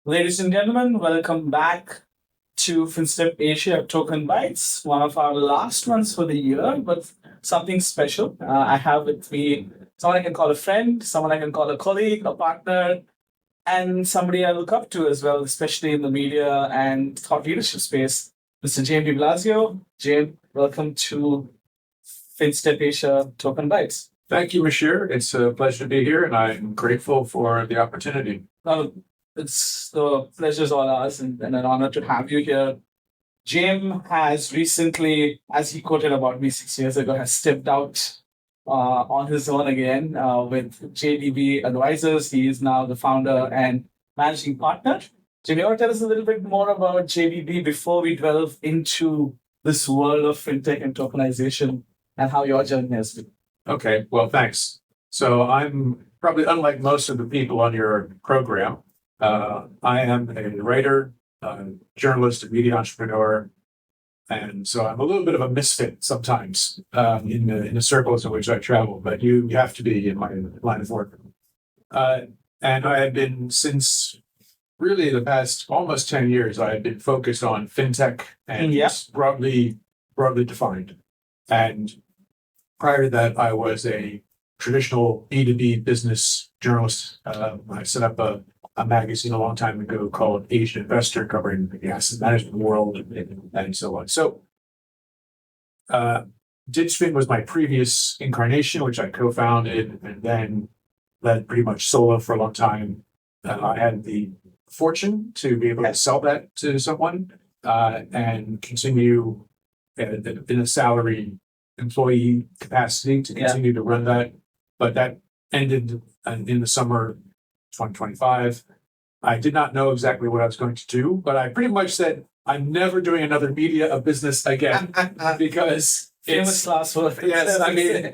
Ladies and gentlemen, welcome back to FinStep Asia Token Bytes, one of our last ones for the year, but something special. I have with me someone I can call a friend, someone I can call a colleague, a partner, and somebody I look up to as well, especially in the media and thought leadership space, Mr. James DiBlasio. James, welcome to FinStep Asia Token Bytes. Thank you, Musheer. It's a pleasure to be here, and I'm grateful for the opportunity. Now, it's the pleasure's all ours and an honor to have you here. Jim has recently, as he quoted about me 6 years ago, has stepped out on his own again with JDB Advisors. He is now the founder and managing partner. Jim, you want to tell us a little bit more about JDB before we delve into this world of fintech and tokenization and how your journey has been? Okay, well, thanks. So I'm probably unlike most of the people on your program. I am a writer, journalist, and media entrepreneur, and so I'm a little bit of a misfit sometimes in the circles in which I travel. But you have to be in my line of work. And I have been since really the past almost 10 years. I have been focused on fintech and broadly defined. And prior to that, I was a traditional B2B business journalist. I set up a magazine a long time ago called Asia Investor, covering the asset management world and so on. So, Digspin was my previous incarnation, which I co-founded and then led pretty much solo for a long time. I had the fortune to be able to sell that to someone and continue in a salary employee capacity to continue to run that. But that ended in the summer 2025. I did not know exactly what I was going to do, but I pretty much said, I'm never doing another media a business again because Famous last word. yes, I mean,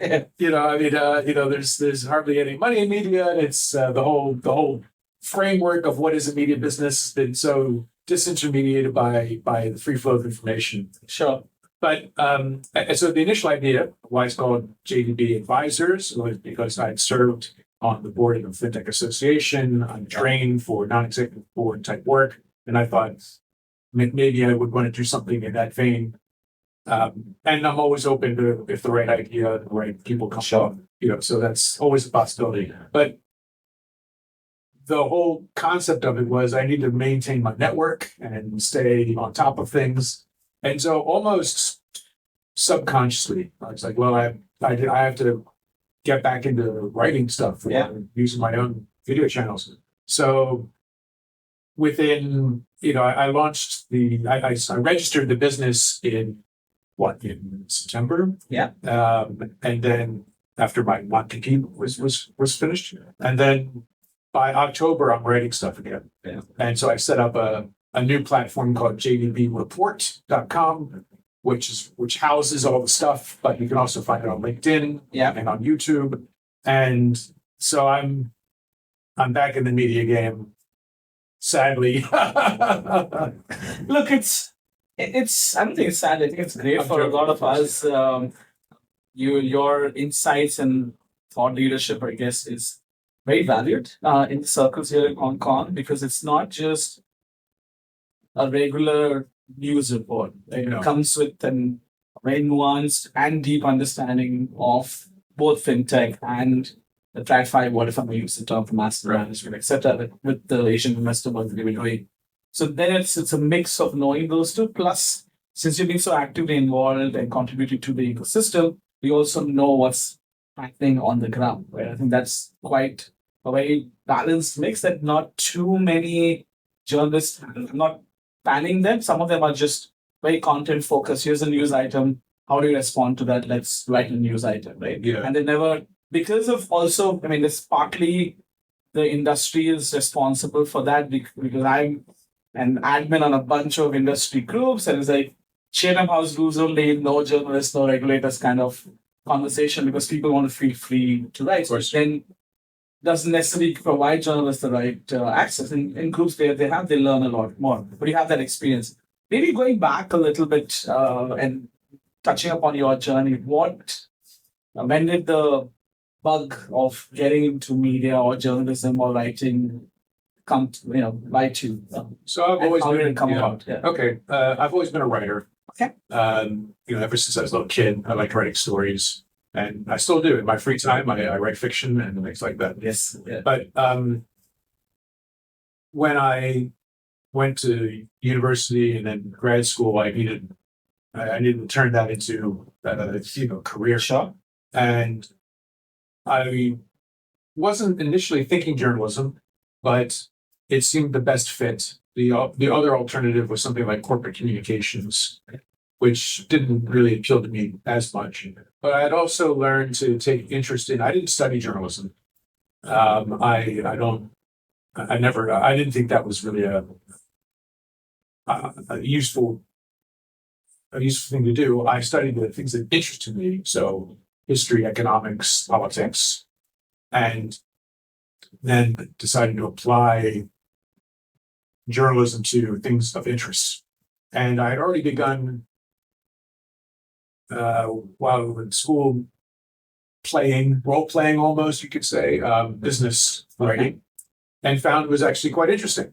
there's hardly any money in media. And it's the whole framework of what is a media business has been so disintermediated by the free flow of information. Sure. But so the initial idea, why it's called JDB Advisors, was because I had served on the board of the Fintech Association. I'm trained for non-executive board type work, and I thought maybe I would want to do something in that vein. And I'm always open to if the right idea, the right people come up, so that's always a possibility. But the whole concept of it was I need to maintain my network and stay on top of things. And so almost subconsciously, I was like, well, I have to get back into writing stuff, using my own video channels. So within, I launched I registered the business in September? Yeah. And then after my non-compete was finished. And then by October, I'm writing stuff again. Yeah. And so I set up a new platform called jdbreport.com, which houses all the stuff, but you can also find it on LinkedIn and on YouTube. And so I'm back in the media game, sadly. Look, it's I don't think it's sad. I think it's great for a lot of us. Your insights and thought leadership, I guess, is very valued in the circles here in Hong Kong because it's not just a regular news report. It comes with a very nuanced and deep understanding of both fintech and the TradFi, what if I'm going to use the term for asset management, etc., with the Asian investor work that we're doing. So then it's a mix of knowing those two. Plus, since you've been so actively involved and contributing to the ecosystem, we also know what's happening on the ground. Right? I think that's quite a very balanced mix that not too many journalists, not panning them. Some of them are just very content focused. Here's a news item. How do you respond to that? Let's write a news item, right? Yeah. And they never, because of also, it's partly the industry is responsible for that because I'm an admin on a bunch of industry groups, and it's like Chatham House rules only, no journalists, no regulators kind of conversation because people want to feel free to write. So then doesn't necessarily provide journalists the right access. In groups they learn a lot more. But you have that experience. Maybe going back a little bit and touching upon your journey, when did the bug of getting into media or journalism or writing come to, why to So I've always how did been, it come about? Yeah. okay. I've always been a writer. Okay. Ever since I was a little kid, I liked writing stories, and I still do in my free time. I write fiction and things like that. Yes. Yeah. But when I went to university and then grad school, I needed to turn that into career. Sure. And I wasn't initially thinking journalism, but it seemed the best fit. The other alternative was something like corporate communications, which didn't really appeal to me as much. But I had also learned to take interest in. I didn't study journalism. I didn't think that was really a useful thing to do. I studied the things that interested me, so history, economics, politics, and then decided to apply journalism to things of interest. And I had already begun while in school role playing almost, you could say, business writing, and found it was actually quite interesting.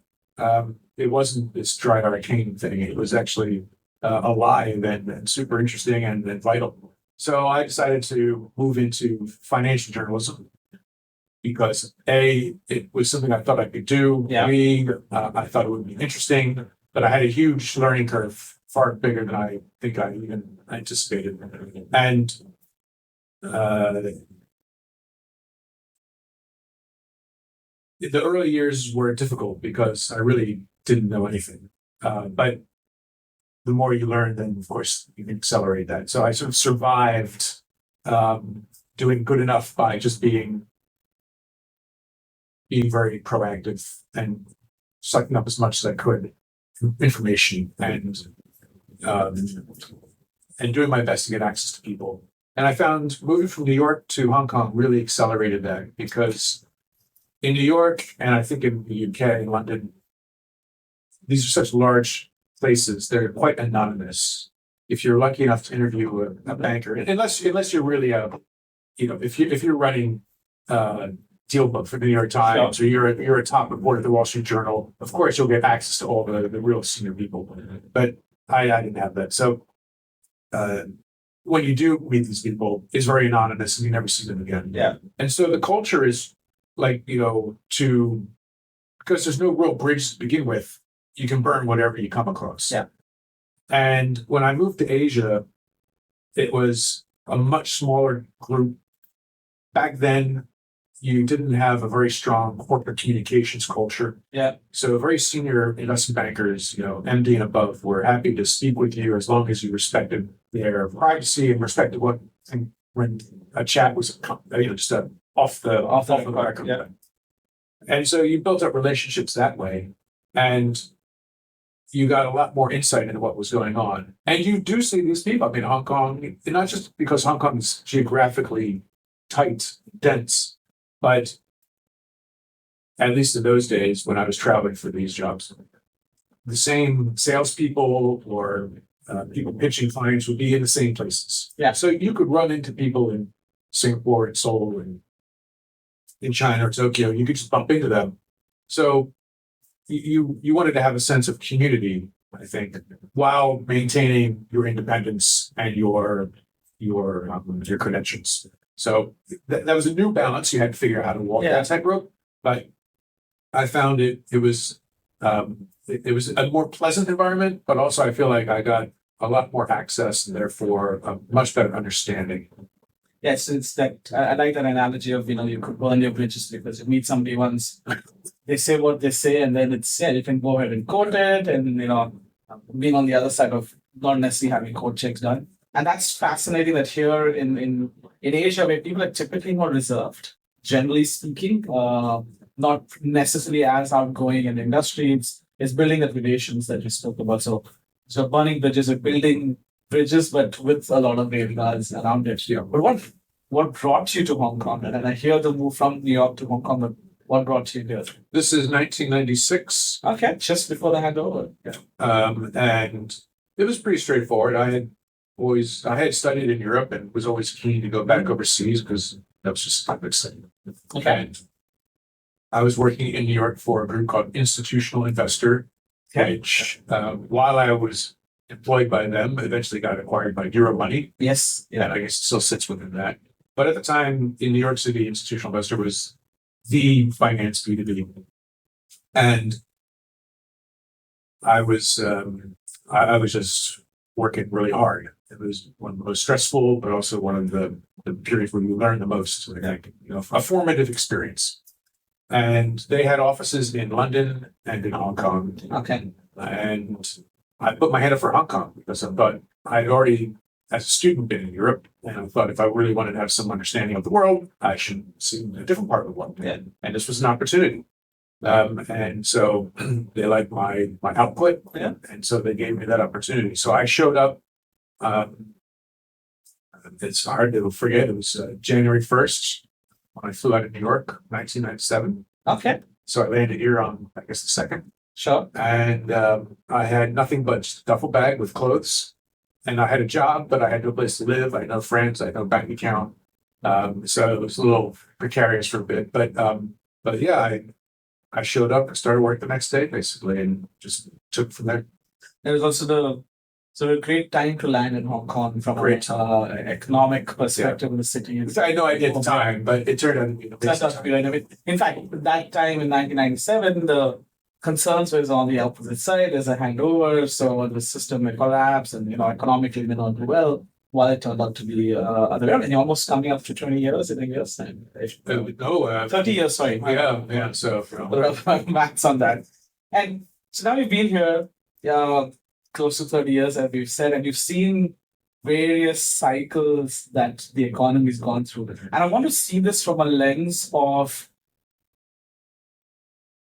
It wasn't this dry arcane thing. It was actually alive and super interesting and vital. So I decided to move into financial journalism because it was something I thought I could do. Yeah. B, I thought it would be interesting, but I had a huge learning curve, far bigger than I think I even anticipated. And the early years were difficult because I really didn't know anything. But the more you learn, then of course you can accelerate that. So I sort of survived doing good enough by just being very proactive and sucking up as much as I could information and doing my best to get access to people. And I found moving from New York to Hong Kong really accelerated that because in New York, and I think in the UK and London, these are such large places. They're quite anonymous. If you're lucky enough to interview a banker, unless you're really if you're running deal book for the New York Times or you're a top reporter at the Wall Street Journal, of course you'll get access to all the real senior people. But I didn't have that. So when you do meet these people, it's very anonymous and you never see them again. Yeah. And so the culture is like, because there's no real bridge to begin with, you can burn whatever you come across. Yeah. And when I moved to Asia, it was a much smaller group. Back then, you didn't have a very strong corporate communications culture. Yeah. So very senior investment bankers, MD and above, were happy to speak with you as long as you respected their privacy and respected when a chat was just off the record. Yeah. And so you built up relationships that way, and you got a lot more insight into what was going on. And you do see these people. I mean, Hong Kong, not just because Hong Kong is geographically tight, dense, but at least in those days when I was traveling for these jobs, the same salespeople or people pitching clients would be in the same places. Yeah. So you could run into people in Singapore and Seoul and in China or Tokyo. You could just bump into them. So you wanted to have a sense of community, I think, while maintaining your independence and your credentials. So that was a new balance. You had to figure out how to walk that tightrope. But I found it was a more pleasant environment, but also I feel like I got a lot more access and therefore a much better understanding. Yes, it's that I like that analogy of you could burn your bridges because you meet somebody once, they say what they say, and then you can go ahead and quote it, and being on the other side of not necessarily having code checks done. And that's fascinating that here in Asia, where people are typically more reserved, generally speaking, not necessarily as outgoing in the industry, it's building the relations that you spoke about. So burning bridges or building bridges, but with a lot of guards around it. Yeah. But what brought you to Hong Kong? And I hear the move from New York to Hong Kong, but what brought you here? This is 1996. Okay, just before the handover. Yeah. And it was pretty straightforward. I had studied in Europe and was always keen to go back overseas because that was just a good thing. Okay. And I was working in New York for a group called Institutional Investor, which while I was employed by them, eventually got acquired by Money. Yes. Yeah, I guess it still sits within that. But at the time in New York City, Institutional Investor was the finance B2B. And I was just working really hard. It was one of the most stressful, but also one of the periods where you learn the most. Like, a formative experience. And they had offices in London and in Hong Kong. Okay. And I put my hand up for Hong Kong because I thought I'd already, as a student, been in Europe. And I thought if I really wanted to have some understanding of the world, I should see a different part of the world. Yeah. And this was an opportunity. And so they liked my output. Yeah. And so they gave me that opportunity. So I showed up. It's hard to forget. It was January 1st when I flew out of New York, 1997. Okay. So I landed here on, I guess, the 2nd. Sure. And I had nothing but a duffel bag with clothes. And I had a job, but I had no place to live. I had no friends. I had no bank account. So it was a little precarious for a bit. But yeah, I showed up and started work the next day, basically, and just took from there. There was also a great time to land in Hong Kong from an economic perspective in the city. I had no idea at the time, but it turned out to be the That's not good. I mean, in fact, that time in 1997, the concerns was on the opposite side. There's a hangover, so the system may collapse, and economically may not do well. While it turned out to be other way, and you're almost coming up to 20 years in a year's time. 30 years, sorry. Yeah. So maths on that. And so now you've been here close to 30 years, as we've said, and you've seen various cycles that the economy's gone through. And I want to see this from a lens of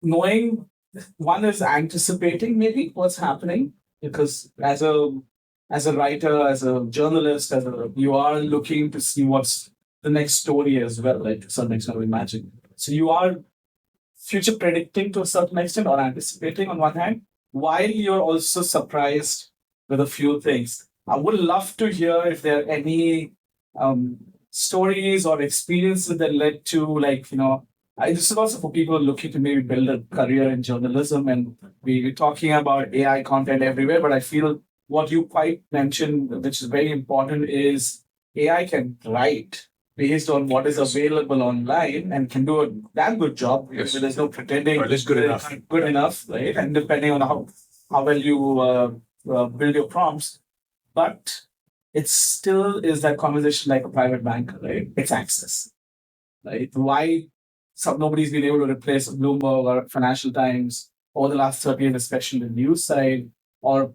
knowing, one is anticipating maybe what's happening, because as a writer, as a journalist, you are looking to see what's the next story as well, like to some extent, I imagine. So you are future predicting to a certain extent or anticipating on one hand, while you're also surprised with a few things. I would love to hear if there are any stories or experiences that led to, this is also for people looking to maybe build a career in journalism, and we're talking about AI content everywhere, but I feel what you quite mentioned, which is very important, is AI can write based on what is available online and can do a damn good job. Yes. There's no pretending. Or at least good enough. Good enough, right? And depending on how well you build your prompts. But it still is that conversation like a private banker, right? It's access, right? Why nobody's been able to replace Bloomberg or Financial Times over the last 30 years, especially the news side, or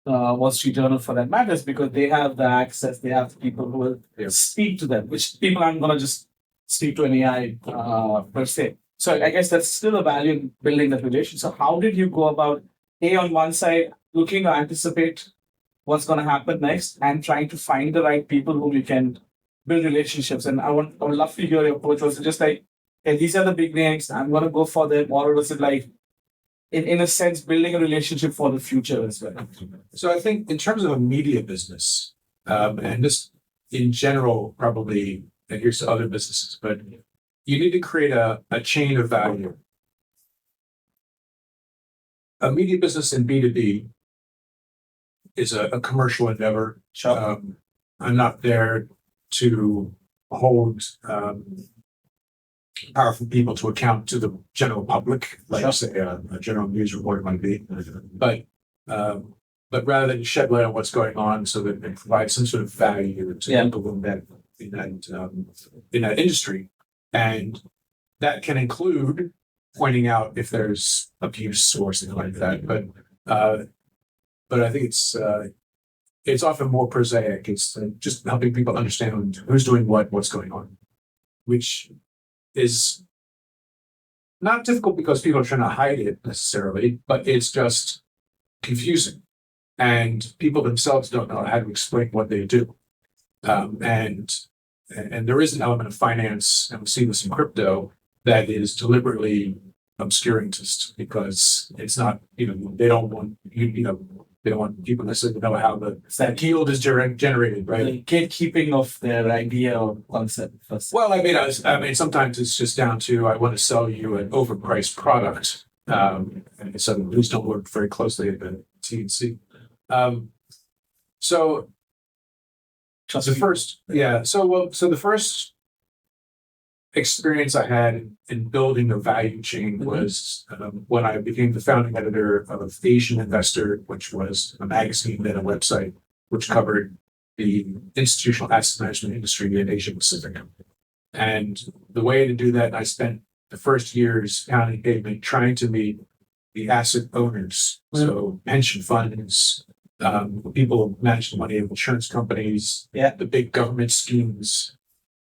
Wall Street Journal for that matter, is because they have the access, they have the people who will speak to them, which people aren't going to just speak to an AI per se. So I guess that's still a value in building that relation. So how did you go about, on one side, looking to anticipate what's going to happen next and trying to find the right people whom you can build relationships? And I would love to hear your approach. Was it just like, hey, these are the big names, I'm going to go for them? Or was it like, in a sense, building a relationship for the future as well? So I think in terms of a media business, and this in general probably adheres to other businesses, but you need to create a chain of value. A media business in B2B is a commercial endeavor. Sure. I'm not there to hold powerful people to account to the general public, like say a general news report might be, but rather than shed light on what's going on, so that it provides some sort of value to people in that industry, and that can include pointing out if there's abuse or something like that. But I think it's often more prosaic. It's just helping people understand who's doing what's going on, which is not difficult because people are trying to hide it necessarily, but it's just confusing. And people themselves don't know how to explain what they do. And there is an element of finance, and we see this in crypto, that is deliberately obscuring just because it's not, they don't want They don't want people necessarily to know how that yield is generated, right? The gatekeeping of their idea or concept first. Well, I mean, sometimes it's just down to I want to sell you an overpriced product, and so please don't work very closely at the TNC. So the first, yeah. So the first experience I had in building the value chain was when I became the founding editor of Asian Investor, which was a magazine and a website which covered the institutional asset management industry in Asia Pacific. And the way to do that, I spent the first years pounding pavement trying to meet the asset owners, so pension funds, people who manage the money of insurance companies, the big government schemes.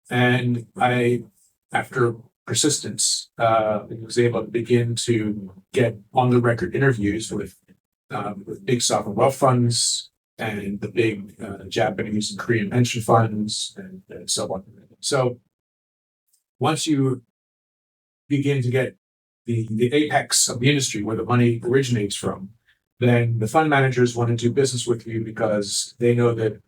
And I, after persistence, was able to begin to get on the record interviews with big sovereign wealth funds and the big Japanese and Korean pension funds and so on. So once you begin to get the apex of the industry where the money originates from, then the fund managers want to do business with you because they know that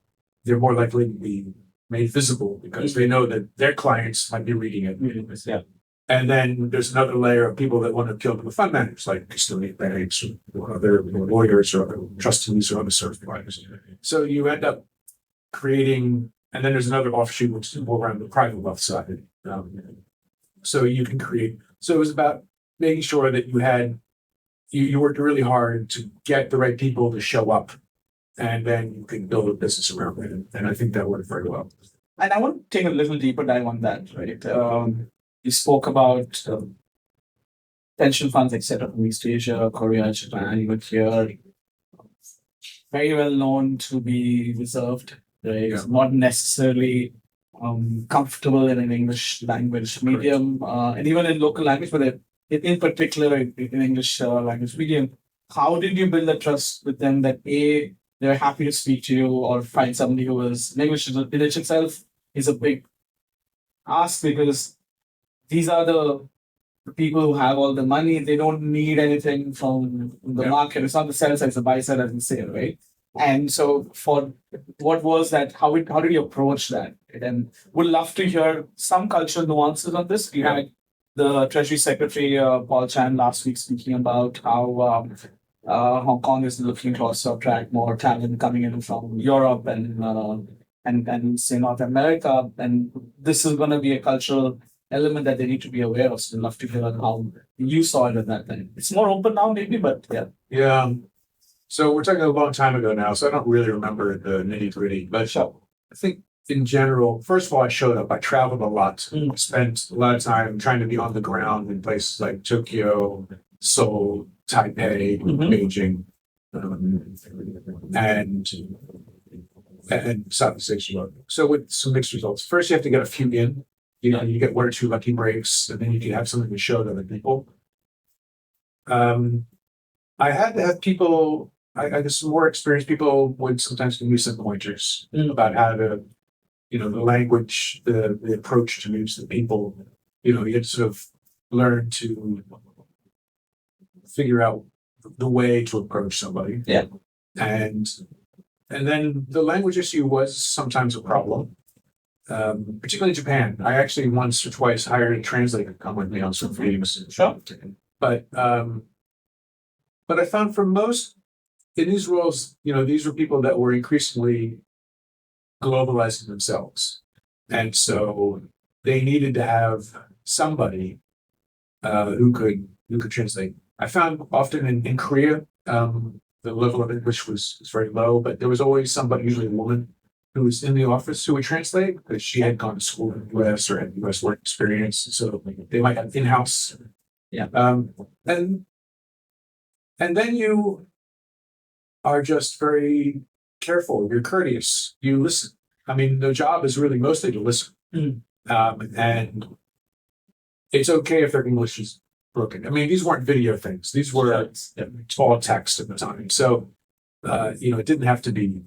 they're more likely to be made visible because they know that their clients might be reading it. Yeah. And then there's another layer of people that want to appeal to the fund managers, like custodian banks or other lawyers or other trustees or other service providers. So you end up creating, and then there's another offshoot which is more around the private wealth side. So you can create. So it was about making sure that you worked really hard to get the right people to show up, and then you can build a business around it. And I think that worked very well. And I want to take a little deeper dive on that, right? You spoke about pension funds, etc., from East Asia, Korea, Japan, even here. Very well known to be reserved, right? Yeah. Not necessarily comfortable in an English language medium, and even in local language, but in particular in English language medium. How did you build that trust with them that they're happy to speak to you or find somebody who is English itself is a big ask because these are the people who have all the money. They don't need anything from the market. It's not the sell side, it's the buy side, as we say, right? And so for what was that? How did you approach that? And would love to hear some cultural nuances on this. You had the Treasury Secretary, Paul Chan, last week speaking about how Hong Kong is looking to also attract more talent coming in from Europe and say North America. And this is going to be a cultural element that they need to be aware of. So I'd love to hear how you saw it at that time. It's more open now, maybe, but yeah. Yeah. So we're talking a long time ago now, so I don't really remember the nitty-gritty. But Sure. I think in general, first of all, I showed up. I traveled a lot. Spent a lot of time trying to be on the ground in places like Tokyo, Seoul, Taipei, Beijing, and Southeast Asia. So with some mixed results. First, you have to get a few in. You get one or two lucky breaks, and then you can have something to show to other people. I had to have people. I guess some more experienced people would sometimes give me some pointers about how to, the language, the approach to use the people. You had to sort of learn to figure out the way to approach somebody. Yeah. And then the language issue was sometimes a problem, particularly in Japan. I actually once or twice hired a translator to come with me on some meetings. Sure. But I found for most in these roles, these were people that were increasingly globalizing themselves. And so they needed to have somebody who could translate. I found often in Korea, the level of English was very low, but there was always somebody, usually a woman, who was in the office who would translate because she had gone to school in the US or had US work experience. So they might have in-house. Yeah. And then you are just very careful. You're courteous. You listen. I mean, the job is really mostly to listen. And it's okay if their English is broken. I mean, these weren't video things. These were all text at the time. So, it didn't have to be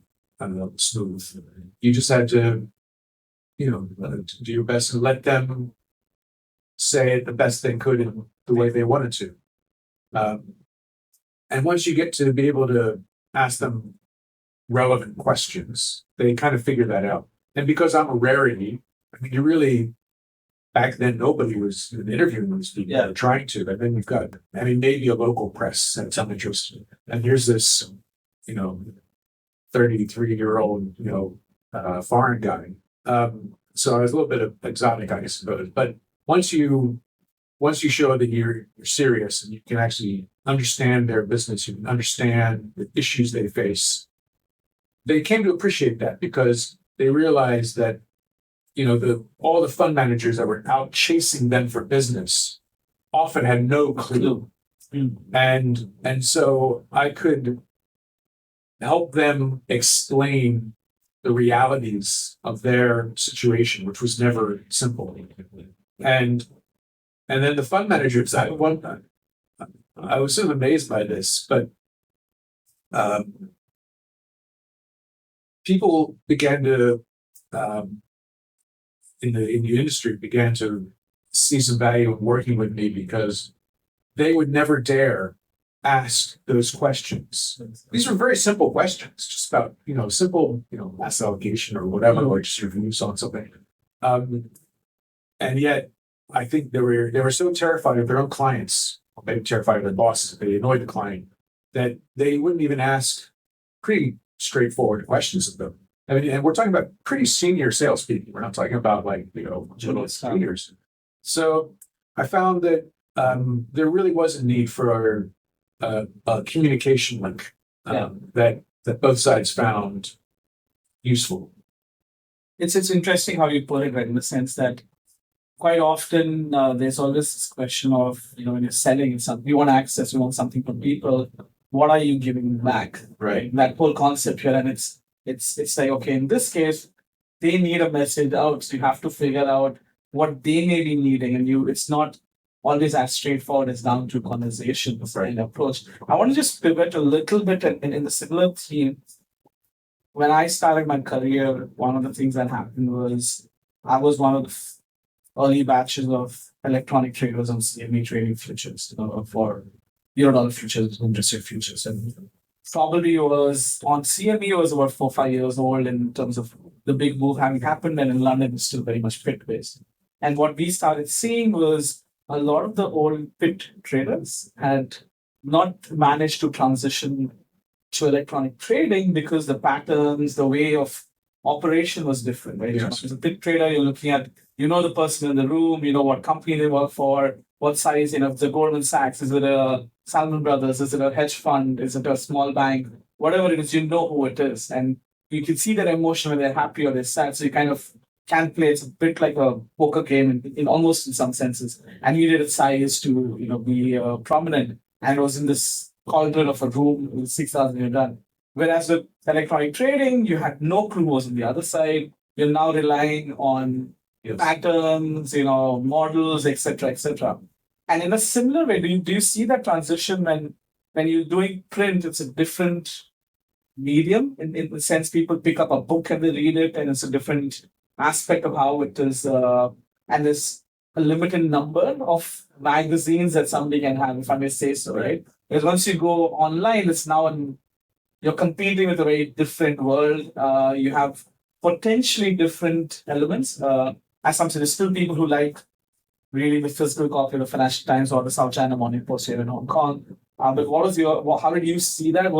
smooth. You just had to, do your best and let them say it the best they could in the way they wanted to. And once you get to be able to ask them relevant questions, they kind of figure that out. And because I'm a rarity, I mean, you really, back then, nobody was interviewing these people, Yeah. trying to. And then you've got, I mean, maybe a local press had some interest. And here's this, 33-year-old, foreign guy. So I was a little bit of exotic, I suppose. But once you show that you're serious and you can actually understand their business, you can understand the issues they face, they came to appreciate that because they realized that, all the fund managers that were out chasing them for business often had no clue. And so I could help them explain the realities of their situation, which was never simple. And then the fund managers, I was sort of amazed by this, but people began to in the industry began to see some value in working with me because they would never dare ask those questions. These were very simple questions, just about, simple, asset allocation or whatever, or just your views on something. And yet I think they were so terrified of their own clients, or maybe terrified of their bosses if they annoyed the client, that they wouldn't even ask pretty straightforward questions of them. I mean, and we're talking about pretty senior salespeople. We're not talking about little juniors. So I found that there really was a need for a communication link that both sides found useful. It's interesting how you put it, right? In the sense that quite often there's always this question of, when you're selling something, you want access, you want something from people. What are you giving back? Right. That whole concept here, and it's like, okay, in this case, they need a message out, so you have to figure out what they may be needing, and it's not always as straightforward as down to conversations and approach. I want to just pivot a little bit in the similar theme. When I started my career, one of the things that happened was I was one of the early batches of electronic traders on CME trading futures for Eurodollar futures, interest rate futures, and probably was on CME was about 4 or 5 years old in terms of the big move having happened, and in London it's still very much pit based. And what we started seeing was a lot of the old pit traders had not managed to transition to electronic trading because the patterns, the way of operation was different, right? Yes. As a pit trader, you're looking at, the person in the room, what company they work for, what size, if it's a Goldman Sachs, is it a Salmon Brothers, is it a hedge fund, is it a small bank, whatever it is, you know who it is. And you can see their emotion when they're happy or they're sad. So you kind of can play. It's a bit like a poker game in almost in some senses. And you needed size to, be prominent. And it was in this cauldron of a room with 6,000 you're done. Whereas with electronic trading, you had no clue what was on the other side. You're now relying on patterns, models, etc., etc. And in a similar way, do you see that transition when you're doing print? It's a different medium in the sense people pick up a book and they read it, and it's a different aspect of how it is. And there's a limited number of magazines that somebody can have, if I may say so, right? Because once you go online, it's now you're competing with a very different world. You have potentially different elements. As some say, there's still people who like reading the physical copy of the Financial Times or the South China Morning Post here in Hong Kong. But how did you see that?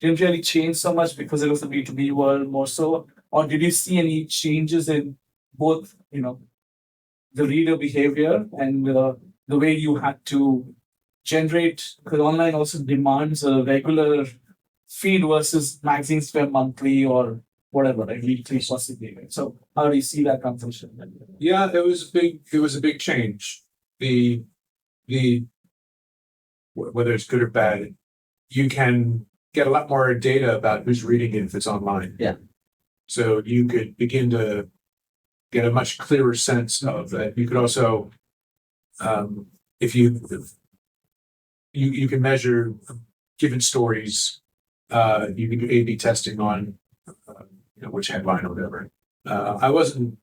Didn't really change so much because it was the B2B world more so? Or did you see any changes in both, the reader behavior and the way you had to generate, because online also demands a regular feed versus magazines were monthly or whatever, like weekly possibly. Right? So how do you see that transition? Yeah, it was a big change. The whether it's good or bad, you can get a lot more data about who's reading it if it's online. Yeah. So you could begin to get a much clearer sense of that. You could also, if you can measure given stories, you can do A/B testing on, which headline or whatever. I wasn't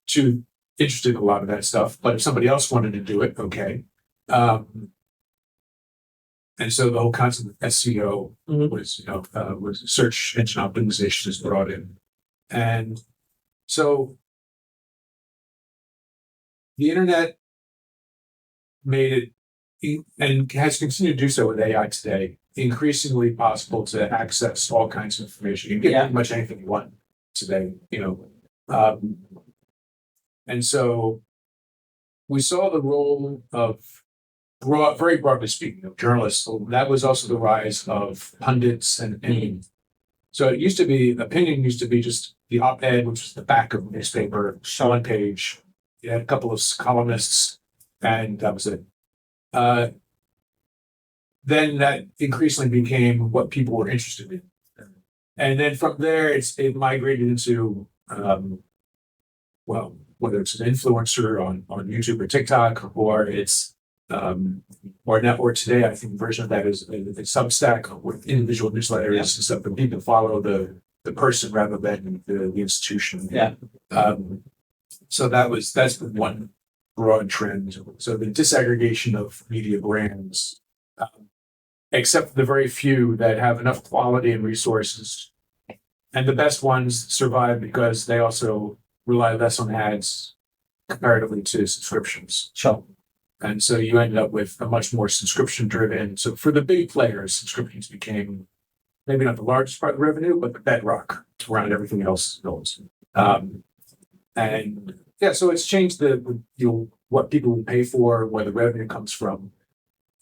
too interested in a lot of that stuff, but if somebody else wanted to do it, okay. And so the whole concept of SEO Mhm. was search engine optimization is brought in. And so the internet made it and has continued to do so with AI today, increasingly possible to access all kinds of information. You can get pretty much anything you want today, Um, and so we saw the role of very broadly speaking, of journalists. So that was also the rise of pundits and opinion. So it used to be opinion used to be just the op-ed, which was the back of the newspaper, one page. You had a couple of columnists, and that was it. Then that increasingly became what people were interested in. And then from there, it migrated into, whether it's an influencer on YouTube or TikTok, or it's, or today, I think the version of that is a Substack with individual newsletters and stuff that people follow the person rather than the institution. Yeah. So that's been one broad trend. So the disaggregation of media brands, except for the very few that have enough quality and resources. And the best ones survive because they also rely less on ads comparatively to subscriptions. Sure. And so you ended up with a much more subscription driven. So for the big players, subscriptions became maybe not the largest part of the revenue, but the bedrock around everything else goes. And yeah, so it's changed what people will pay for, where the revenue comes from.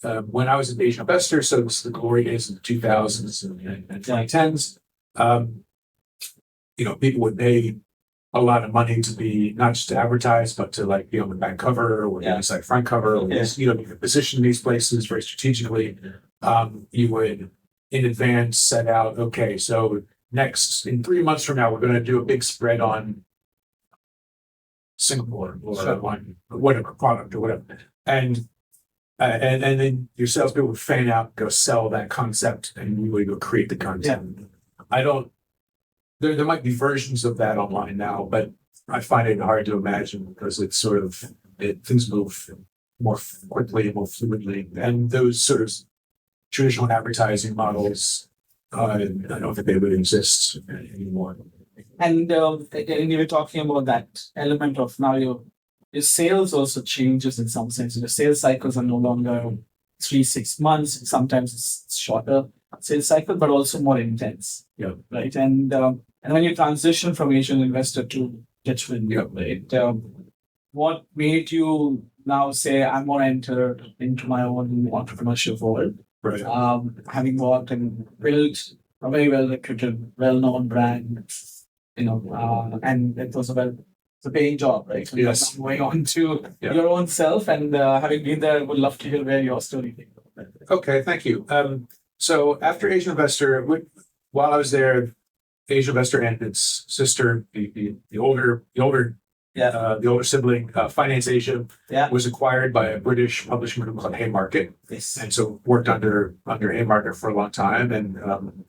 When I was an Asian investor, so this is the glory days in the 2000s and 2010s, people would pay a lot of money to be not just to advertise, but to like be on the back cover or the inside front cover. Or you could position these places very strategically. You would in advance set out, okay, so next in 3 months from now, we're going to do a big spread on Singapore or on whatever product or whatever. And then your salespeople would fan out, go sell that concept, and you would go create the content. Yeah. There might be versions of that online now, but I find it hard to imagine because it's sort of things move more quickly and more fluidly, and those sort of traditional advertising models, I don't think they would exist anymore. And you were talking about that element of now your sales also changes in some sense. The sales cycles are no longer 3-6 months. Sometimes it's shorter sales cycle, but also more intense. Yeah. Right. And when you transition from Asian investor to Dutchman, right? What made you now say I'm more entered into my own entrepreneurship world? Right. Having worked and built a very well reputed, well-known brand, and it was a paying job, right? So yes. Going on to your own self, and having been there, I would love to hear where your story came from. Okay, thank you. So after Asian Investor, while I was there, Asian Investor and its sister, the older sibling, Finance Asia, was acquired by a British publishing group called Haymarket. Yes. And so worked under Haymarket for a long time, and some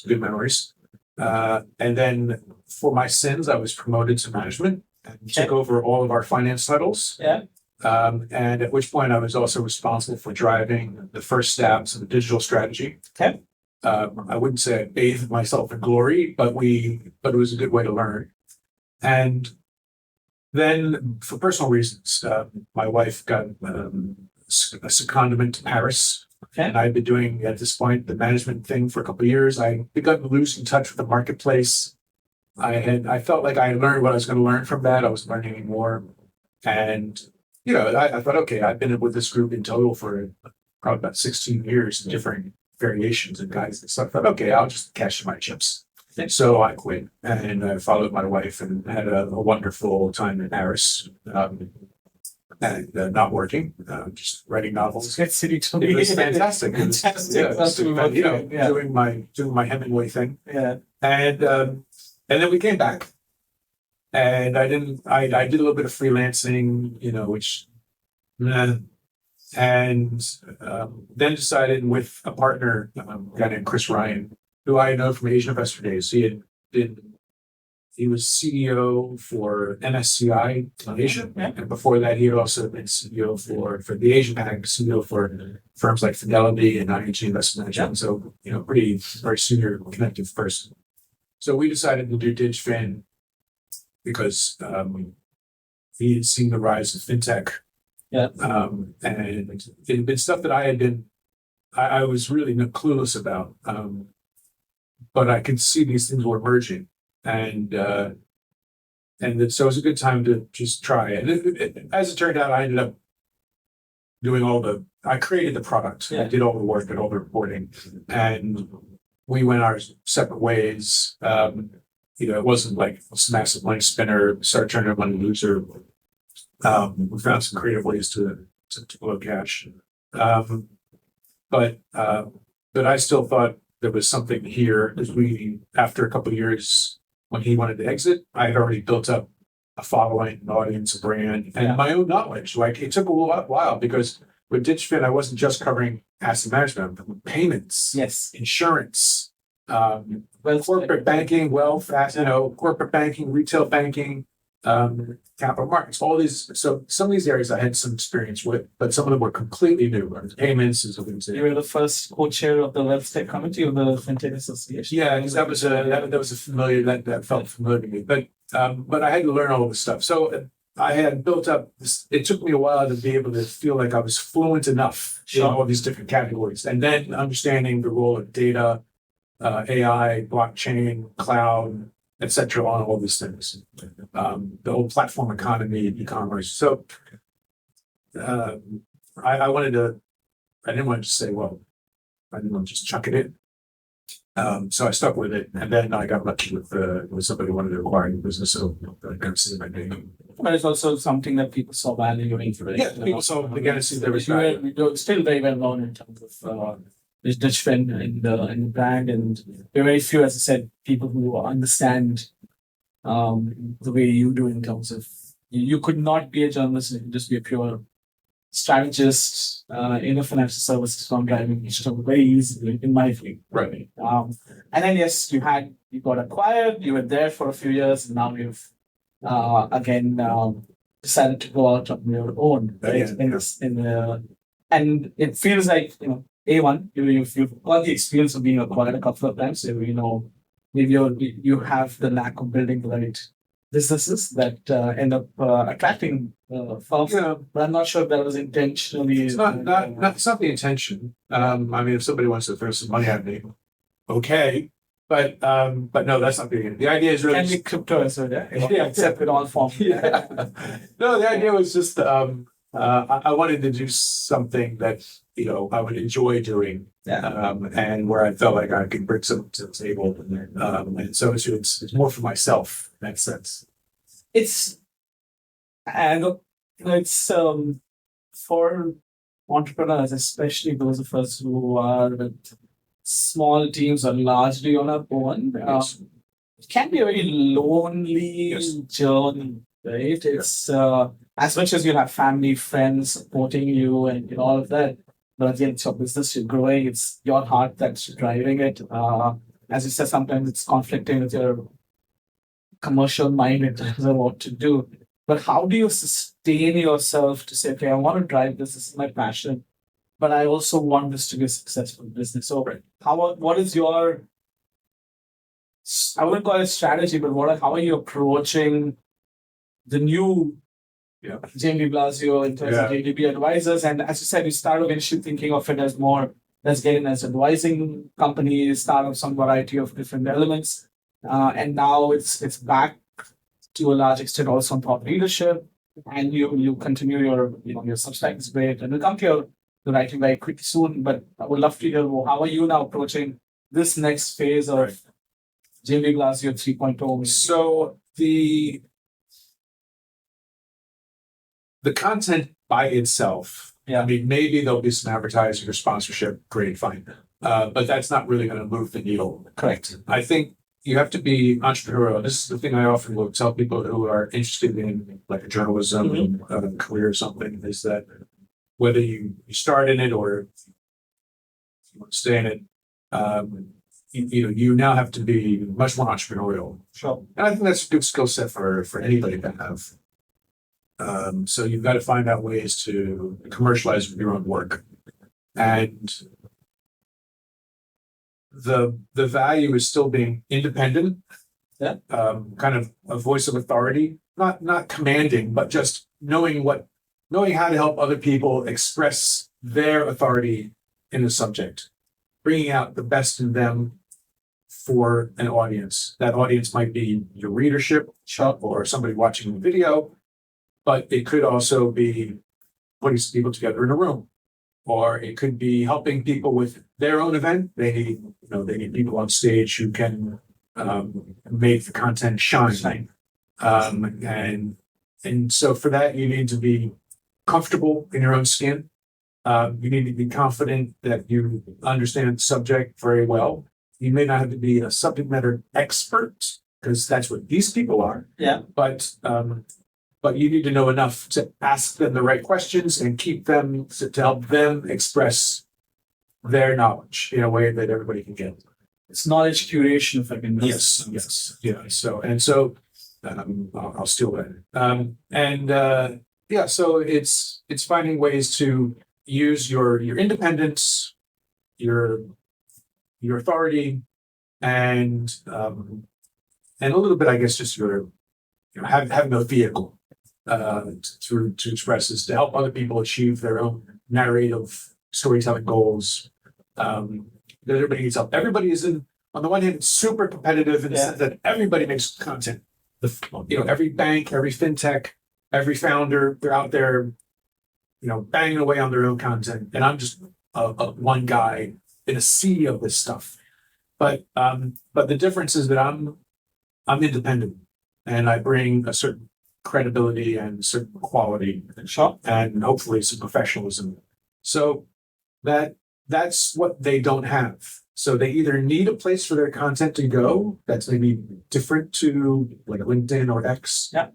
good memories. And then for my sins, I was promoted to management and took over all of our finance titles. Yeah. And at which point I was also responsible for driving the first steps of the digital strategy. Okay. I wouldn't say I bathed myself in glory, but it was a good way to learn. And then for personal reasons, my wife got a secondment to Paris. Okay. And I'd been doing, at this point, the management thing for a couple of years. I begun to lose in touch with the marketplace. I felt like I had learned what I was going to learn from that. I wasn't learning anymore. And, I thought, okay, I've been with this group in total for probably about 16 years, different variations and guys and stuff. I thought, okay, I'll just cash in my chips. So I quit and I followed my wife and had a wonderful time in Paris. And not working, just writing novels. Good city to It was fantastic. Doing my Hemingway thing. Yeah. And then we came back, and I did a little bit of freelancing, which, and then decided with a partner, a guy named Chris Ryan, who I know from Asian Investor Days. He had been He was CEO for MSCI in Asia. Yeah. And before that, he had also been CEO for the Asian Bank, CEO for firms like Fidelity and ING Investment Management. So, pretty, very senior connective person. So we decided to do DigFin because he had seen the rise of fintech. Yeah. And it had been stuff that I was really clueless about. But I could see these things were emerging. And so it was a good time to just try it. As it turned out, I ended up doing I created the product. Yeah. I did all the work and all the reporting. And we went our separate ways. It wasn't like this massive money spinner, start turning a money loser. We found some creative ways to blow cash. But I still thought there was something here because after a couple of years, when he wanted to exit, I had already built up a following, an audience, a brand, and my own knowledge. Like it took a while because with DigFin, I wasn't just covering asset management, but payments, Yes. insurance, corporate banking, wealth, corporate banking, retail banking, capital markets, all these. So some of these areas I had some experience with, but some of them were completely new. Payments is what You were the first co-chair of the Wealth Tech Committee of the Fintech Association. Yeah, because that was a familiar that felt familiar to me. But I had to learn all this stuff. So I had built up this. It took me a while to be able to feel like I was fluent enough in all these different categories, and then understanding the role of data, AI, blockchain, cloud, etc. on all these things. The whole platform economy, e-commerce. So I wanted to. I didn't want to just say, well, I didn't want to just chuck it in. So I stuck with it, and then I got lucky with somebody who wanted to acquire the business, so I got to see my name. But it's also something that people saw value in, right? Yeah, people saw they got to see there was You value. were still very well known in terms of this DigFin and the brand, and there are very few, as I said, people who understand the way you do in terms of you could not be a journalist; you could just be a pure strategist in a financial services firm driving digital very easily, in my view. Right. And then yes, you got acquired. You were there for a few years, and now you've again decided to go out on your own, right? Yeah. And it feels like A1, you've got the experience of being acquired a couple of times, so maybe you have the knack of building the right businesses that end up attracting firms. Yeah. But I'm not sure if that was intentionally. It's not the intention. I mean, if somebody wants to throw some money at me, okay. But no, that's not the idea. Is really Can be crypto as well, yeah, except in all forms. Yeah. No, the idea was just I wanted to do something that I would enjoy doing, and where I felt like I could bring something to the table, and so it's more for myself in that sense. It's for entrepreneurs, especially those of us who are with small teams or largely on our own. Yes. It can be a very lonely journey, right? It's as much as you have family, friends supporting you and all of that, but again, it's your business, you're growing, it's your heart that's driving it. As you said, sometimes it's conflicting with your commercial mind in terms of what to do. But how do you sustain yourself to say, okay, I want to drive this is my passion, but I also want this to be a successful business. So what is your, I wouldn't call it strategy, but how are you approaching the new James DiBlasio in terms of JDB Advisors? And as you said, you started initially thinking of it as more, let's get in as advising companies, start of some variety of different elements. And now it's back to a large extent also on thought leadership. And you continue your Substack is great. And we'll come to your writing very quickly soon. But I would love to hear how are you now approaching this next phase of James DiBlasio 3.0? So the content by itself, I mean, maybe there'll be some advertising or sponsorship, great, fine. But that's not really going to move the needle. Correct. I think you have to be entrepreneurial. This is the thing I often will tell people who are interested in like a journalism career or something, is that whether you start in it or you want to stay in it, you now have to be much more entrepreneurial. Sure. And I think that's a good skill set for anybody to have. So you've got to find out ways to commercialize your own work. And the value is still being independent. Yeah. Kind of a voice of authority, not commanding, but just knowing how to help other people express their authority in the subject, bringing out the best in them for an audience. That audience might be your readership or somebody watching the video, but it could also be putting some people together in a room, or it could be helping people with their own event. They need people on stage who can make the content shine. And so for that, you need to be comfortable in your own skin. You need to be confident that you understand the subject very well. You may not have to be a subject matter expert, because that's what these people are. Yeah. But you need to know enough to ask them the right questions and keep them to help them express their knowledge in a way that everybody can get. It's knowledge curation, if I can. Yes. Yeah. So I'll steal that. So it's finding ways to use your independence, your authority, and a little bit, I guess, just having a vehicle to express this, to help other people achieve their own narrative storytelling goals. Everybody needs help. Everybody is on the one hand, it's super competitive in the sense that everybody makes content. Every bank, every fintech, every founder, they're out there, banging away on their own content. And I'm just one guy in a sea of this stuff. But the difference is that I'm independent, and I bring a certain credibility and certain quality and hopefully some professionalism. So that's what they don't have. So they either need a place for their content to go that's maybe different to like LinkedIn or X. Yeah.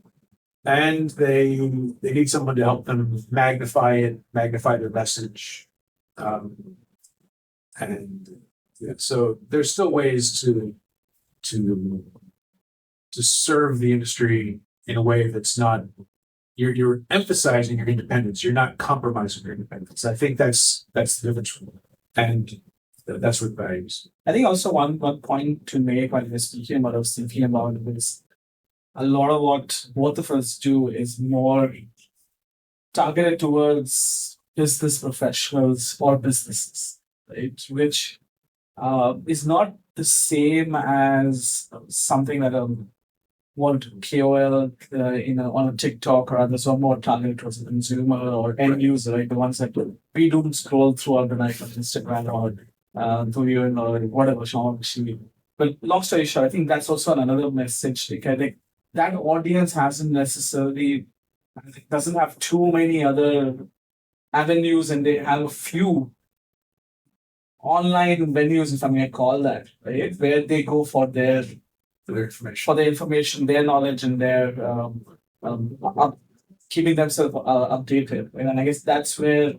And they need someone to help them magnify their message. So there's still ways to serve the industry in a way that's not, you're emphasizing your independence. You're not compromising your independence. I think that's the difference. And that's what values. I think also one point to make while we're speaking about, I was thinking about is a lot of what both of us do is more targeted towards business professionals or businesses, right? Which is not the same as something that want KOL on a TikTok or others, or more targeted towards a consumer or end user, right? The ones that we don't scroll throughout the night on Instagram or Twitter or whatever. But long story short, I think that's also another message. Like, I think that audience doesn't have too many other avenues, and they have a few online venues, if I may call that, right, where they go for their information, their knowledge, and their keeping themselves updated. And I guess that's where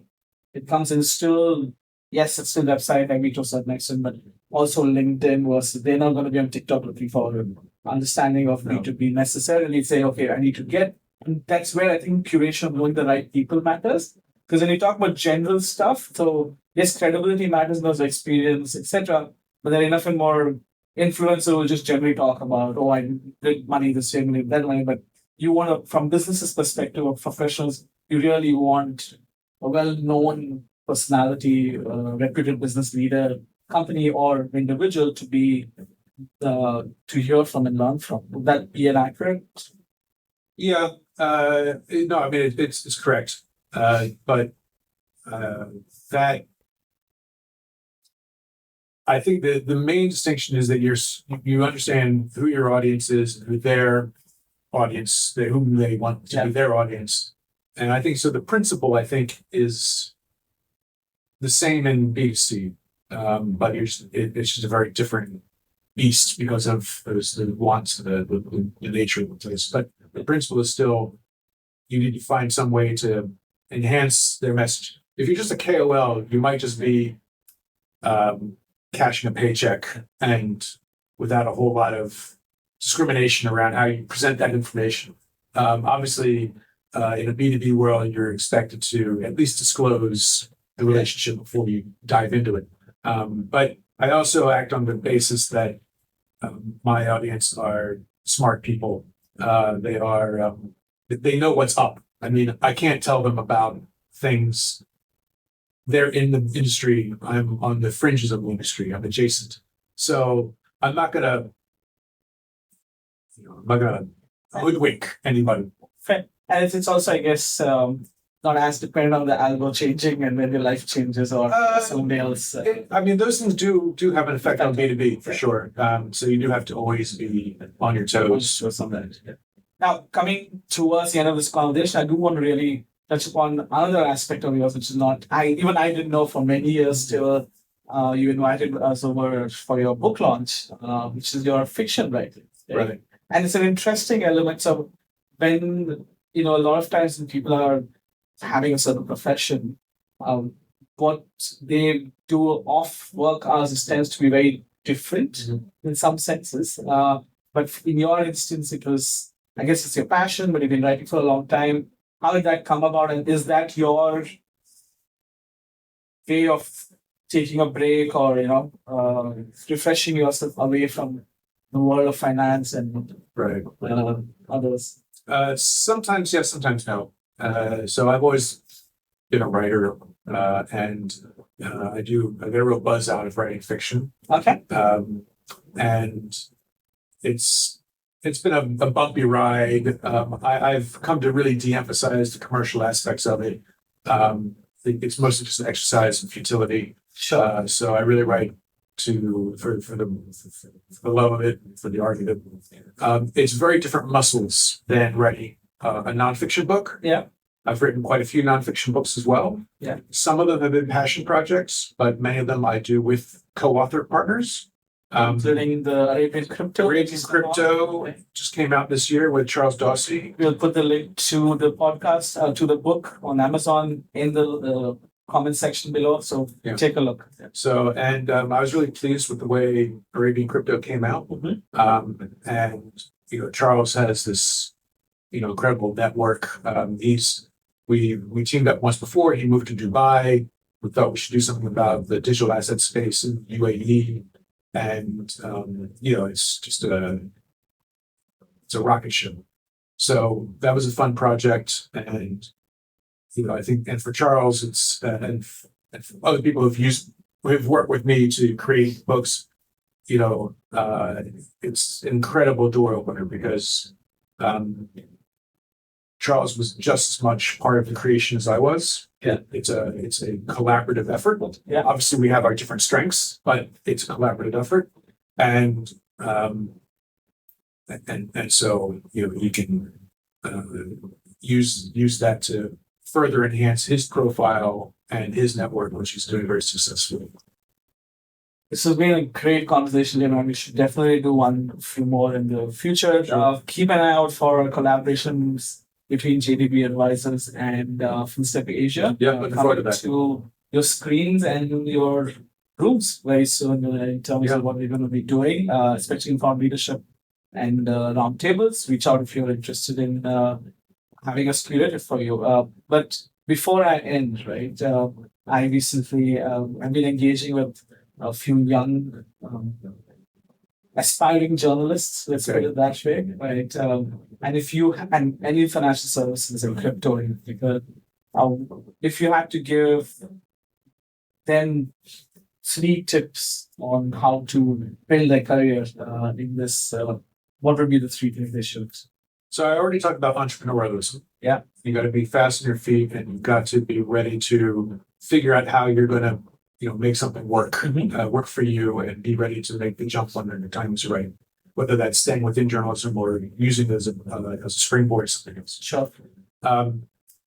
it comes in. Still, yes, it's still website, I mean, to a certain extent, but also LinkedIn versus they're not going to be on TikTok looking for understanding of B2B necessarily. Say, okay, I need to get, and that's where I think curation of knowing the right people matters. Because when you talk about general stuff, so yes, credibility matters, those experience, etc. But then enough and more influencer will just generally talk about, oh, I did money this way, I that money. But you want to, from business's perspective of professionals, you really want a well-known personality, reputed business leader, company, or individual to be to hear from and learn from. Would that be inaccurate? Yeah. No, I mean it's correct. But that I think the main distinction is that you understand who your audience is, who their audience, whom they want to be their audience, and I think so. The principle, I think, is the same in B2C, but it's just a very different beast because of the wants, the nature of the place. But the principle is still, you need to find some way to enhance their message. If you're just a KOL, you might just be cashing a paycheck and without a whole lot of discrimination around how you present that information. Obviously, in a B2B world, you're expected to at least disclose the relationship before you dive into it. But I also act on the basis that my audience are smart people. They are, they know what's up. I mean, I can't tell them about things. They're in the industry. I'm on the fringes of the industry. I'm adjacent. So I'm not gonna, hoodwink anybody. Fair. And it's also, I guess, not as dependent on the algo changing and when your life changes or somebody else. I mean, those things do have an effect on B2B for sure. So you do have to always be on your toes. Now, coming towards the end of this conversation, I do want to really touch upon another aspect of yours, which is not, I didn't know for many years till you invited us over for your book launch, which is your fiction writing. Right. And it's an interesting element of when, a lot of times when people are having a certain profession, what they do off work hours tends to be very different in some senses. But in your instance, it was, I guess it's your passion, but you've been writing for a long time. How did that come about? And is that your way of taking a break or, refreshing yourself away from the world of finance and others? Sometimes yes, sometimes no. So I've always been a writer, and I get a real buzz out of writing fiction. Okay. And it's been a bumpy ride. I've come to really de-emphasize the commercial aspects of it. It's mostly just an exercise in futility. Sure. So I really write for the love of it, for the art of it. It's very different muscles than writing a nonfiction book. Yeah. I've written quite a few nonfiction books as well. Yeah. Some of them have been passion projects, but many of them I do with co-author partners. Including the Arabian Crypto. Arabian Crypto just came out this year with Charles Dawsey. We'll put the link to the podcast, to the book on Amazon in the comment section below. So take a look. So, and I was really pleased with the way Arabian Crypto came out. And, Charles has this, incredible network. We teamed up once before. He moved to Dubai. We thought we should do something about the digital asset space in UAE. And, it's just it's a rocket ship. So that was a fun project. And, I think, and for Charles, it's, and for other people who've worked with me to create books, it's an incredible door opener because, Charles was just as much part of the creation as I was. Yeah. It's a collaborative effort. Yeah. Obviously we have our different strengths, but it's a collaborative effort. And so, you can use that to further enhance his profile and his network, which he's doing very successfully. This has been a great conversation, and we should definitely do a few more in the future. Sure. Keep an eye out for collaborations between JDB Advisors and FinStep Asia. Yeah, looking forward to coming that. to your screens and your rooms very soon in terms of what we're going to be doing, especially in thought leadership and roundtables. Reach out if you're interested in having us curate it for you. But before I end, right, I recently I've been engaging with a few young aspiring journalists, let's put it that way, right? And if you and any financial services and crypto in particular, if you had to give them 3 tips on how to build their career in this, what would be the 3 things they should? So I already talked about entrepreneurialism. Yeah. You got to be fast on your feet, and you've got to be ready to figure out how you're going to, make something work, work for you, and be ready to make the jump when the time is right. Whether that's staying within journalism or using it as a springboard, something else. Sure.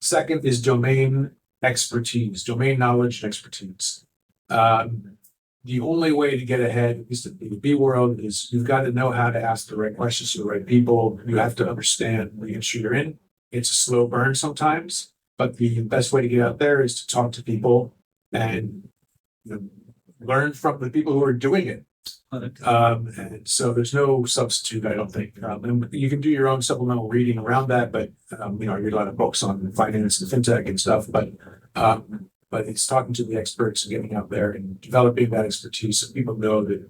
Second is domain expertise, domain knowledge and expertise. The only way to get ahead, at least in the B world, is you've got to know how to ask the right questions to the right people. You have to understand the industry you're in. It's a slow burn sometimes, but the best way to get out there is to talk to people and learn from the people who are doing it. Correct. And so there's no substitute, I don't think. And you can do your own supplemental reading around that, but I read a lot of books on finance and fintech and stuff, but it's talking to the experts and getting out there and developing that expertise so people know that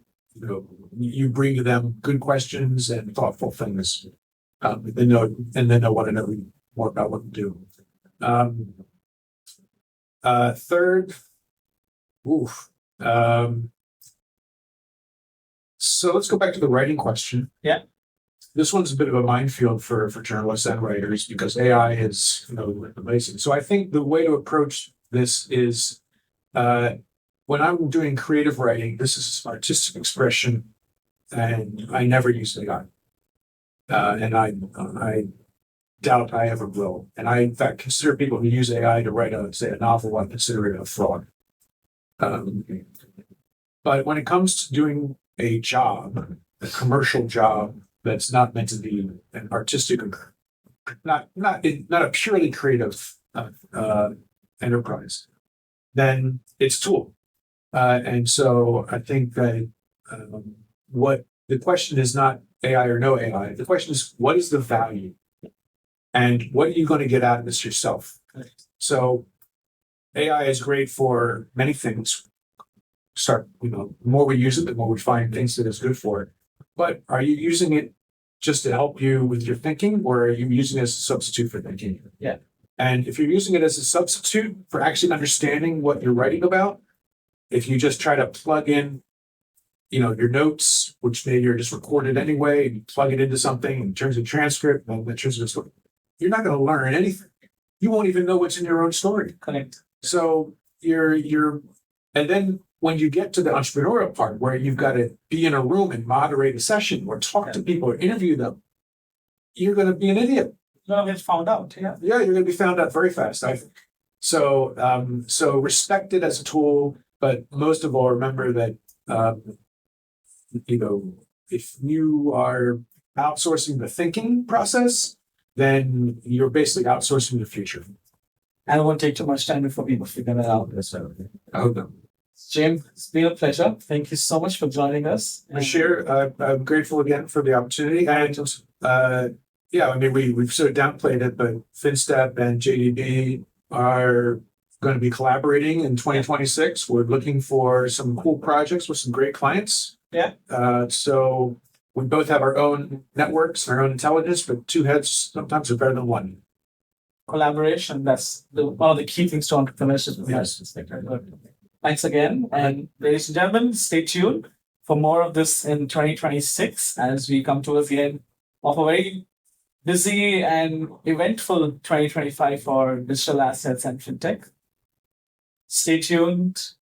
you bring to them good questions and thoughtful things. They know want to know more about what to do. Third, so let's go back to the writing question. Yeah. This one's a bit of a minefield for journalists and writers because AI is amazing. So I think the way to approach this is when I'm doing creative writing, this is artistic expression, and I never use AI. And I doubt I ever will. And I, in fact, consider people who use AI to write a novel, I consider it a fraud. But when it comes to doing a job, a commercial job that's not meant to be an artistic, not a purely creative enterprise, then it's a tool. And so I think that what the question is not AI or no AI. The question is, what is the value? And what are you going to get out of this yourself? So AI is great for many things. The more we use it, the more we find things that it's good for. But are you using it just to help you with your thinking, or are you using it as a substitute for thinking? Yeah. And if you're using it as a substitute for actually understanding what you're writing about, if you just try to plug in, your notes, which maybe you're just recorded anyway, and you plug it into something in terms of transcript, and in terms of you're not going to learn anything. You won't even know what's in your own story. Correct. So and then when you get to the entrepreneurial part where you've got to be in a room and moderate a session or talk to people or interview them, you're going to be an idiot. No, it's found out. Yeah. Yeah, you're going to be found out very fast, I think. So respect it as a tool, but most of all, remember that, if you are outsourcing the thinking process, then you're basically outsourcing the future. I don't want to take too much time before people figure that out. I hope not. James, it's been a pleasure. Thank you so much for joining us. Musheer, I'm grateful again for the opportunity. And we've sort of downplayed it, but FinStep and JDB are going to be collaborating in 2026. We're looking for some cool projects with some great clients. Yeah. So we both have our own networks, our own intelligence, but two heads sometimes are better than one. Collaboration, that's one of the key things to entrepreneurship. Yes. Thanks again. And ladies and gentlemen, stay tuned for more of this in 2026 as we come towards the end of a very busy and eventful 2025 for digital assets and fintech. Stay tuned,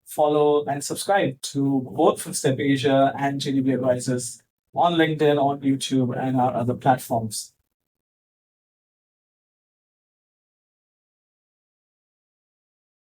follow, and subscribe to both FinStep Asia and JDB Advisors on LinkedIn, on YouTube, and our other platforms.